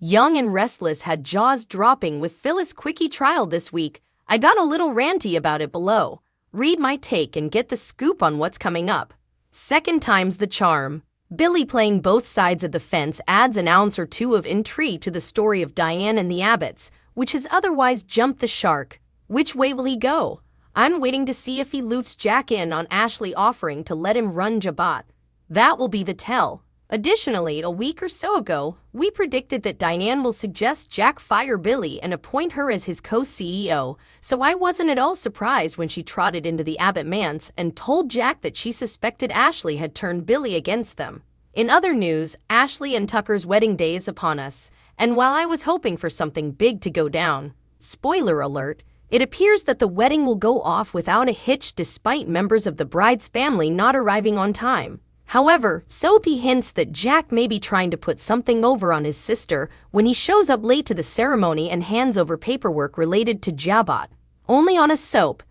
Young and Restless had jaws dropping with FLix quickie trial this week. I got a little ranty about it below. Read my take and get the scoop on what's coming up. Second time's the charm. Billy playing both sides of the fence adds an ounce or two of intrigue to the story of Diane and the Abbotts, which has otherwise jumped the shark. Which way will he go? I'm waiting to see if he loops Jack in on Ashley offering to let him run Jabot. That will be the tell. Additionally, a week or so ago, we predicted that Diane will suggest Jack fire Billy and appoint her as his co-CEO, so I wasn't at all surprised when she trotted into the Abbott manse and told Jack that she suspected Ashley had turned Billy against them. In other news, Ashley and Tucker's wedding day is upon us, and while I was hoping for something big to go down, spoiler alert, it appears that the wedding will go off without a hitch despite members of the bride's family not arriving on time. However, Soapy hints that Jack may be trying to put something over on his sister when he shows up late to the ceremony and hands over paperwork related to Jabot. Only on a soap.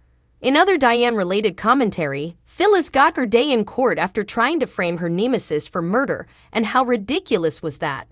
In other Diane-related commentary, FLix got her day in court after trying to frame her nemesis for murder, and how ridiculous was that?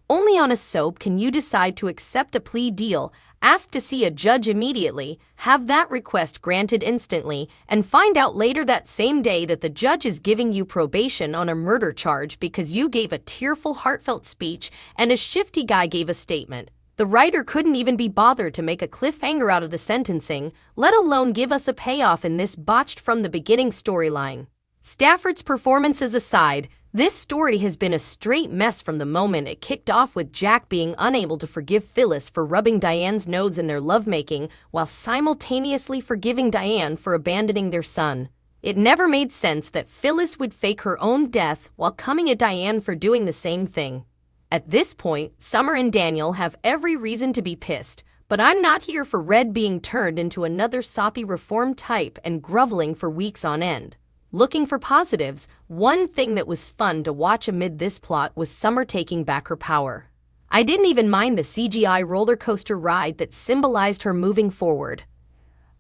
Only on a soap can you decide to accept a plea deal, ask to see a judge immediately, have that request granted instantly, and find out later that same day that the judge is giving you probation on a murder charge because you gave a tearful, heartfelt speech and a shifty guy gave a statement. The writer couldn't even be bothered to make a cliffhanger out of the sentencing, let alone give us a payoff in this botched from the beginning storyline. Stafford's performances aside, this story has been a straight mess from the moment it kicked off with Jack being unable to forgive FLix for rubbing Diane's nose in their lovemaking while simultaneously forgiving Diane for abandoning their son. It never made sense that FLix would fake her own death while coming at Diane for doing the same thing. At this point, Summer and Daniel have every reason to be pissed, but I'm not here for Red being turned into another soppy reform type and groveling for weeks on end. Looking for positives, one thing that was fun to watch amid this plot was Summer taking back her power. I didn't even mind the CGI roller coaster ride that symbolized her moving forward.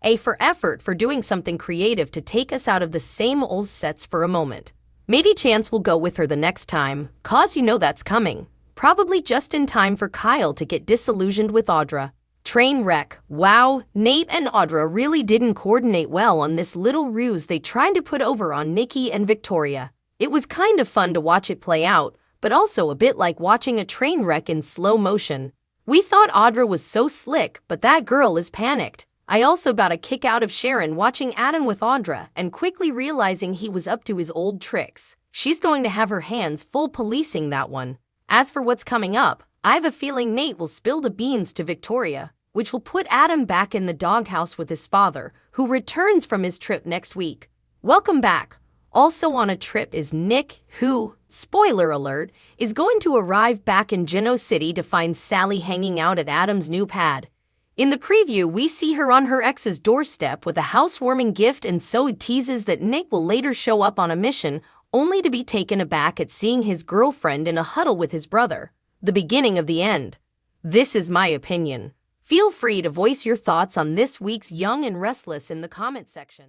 A for effort for doing something creative to take us out of the same old sets for a moment. Maybe Chance will go with her the next time, cause you know that's coming. Probably just in time for Kyle to get disillusioned with Audra. Train wreck. Wow, Nate and Audra really didn't coordinate well on this little ruse they tried to put over on Nikki and Victoria. It was kind of fun to watch it play out, but also a bit like watching a train wreck in slow motion. We thought Audra was so slick, but that girl is panicked. I also got a kick out of Sharon watching Adam with Audra and quickly realizing he was up to his old tricks. She's going to have her hands full policing that one. As for what's coming up, I have a feeling Nate will spill the beans to Victoria, which will put Adam back in the doghouse with his father, who returns from his trip next week. Welcome back. Also on a trip is Nick, who, spoiler alert, is going to arrive back in Geno City to find Sally hanging out at Adam's new pad. In the preview, we see her on her ex's doorstep with a housewarming gift, and so it teases that Nick will later show up on a mission, only to be taken aback at seeing his girlfriend in a huddle with his brother. The beginning of the end. This is my opinion. Feel free to voice your thoughts on this week's Young and Restless in the comment section.